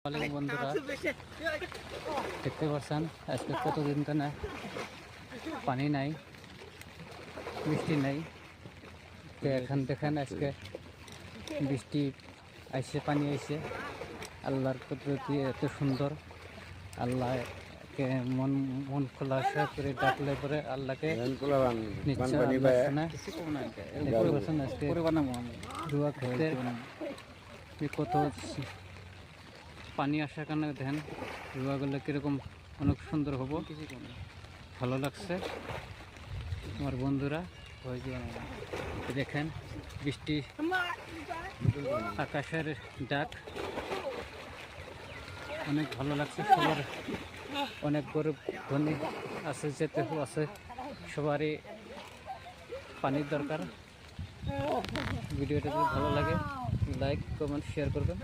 আসসালামু বন্ধুরা, দেখতে পাচ্ছেন আজকে কতদিন কেনা পানি নাই, বৃষ্টি নাই। তো এখন দেখেন আজকে বৃষ্টি আইসে, পানি আইসে। আল্লাহর পদ্ধতি এত সুন্দর। আল্লাহকে মন মন খোলাসা করে ডাকলে পরে আল্লাহকে নিশ্চয় আল্লাহ শোনে। দেখতে পাচ্ছেন আজকে দোয়া করতে কত পানি আসার কারণে দেখেন রোয়াগুলো কীরকম অনেক সুন্দর হবো। ভালো লাগছে আমার বন্ধুরা। দেখেন বৃষ্টি, আকাশের ডাক অনেক ভালো লাগছে। সবার অনেক গরিব ধনী আছে, যেতে আছে, সবারই পানির দরকার। ভিডিওটা যদি ভালো লাগে লাইক কমেন্ট শেয়ার করবেন।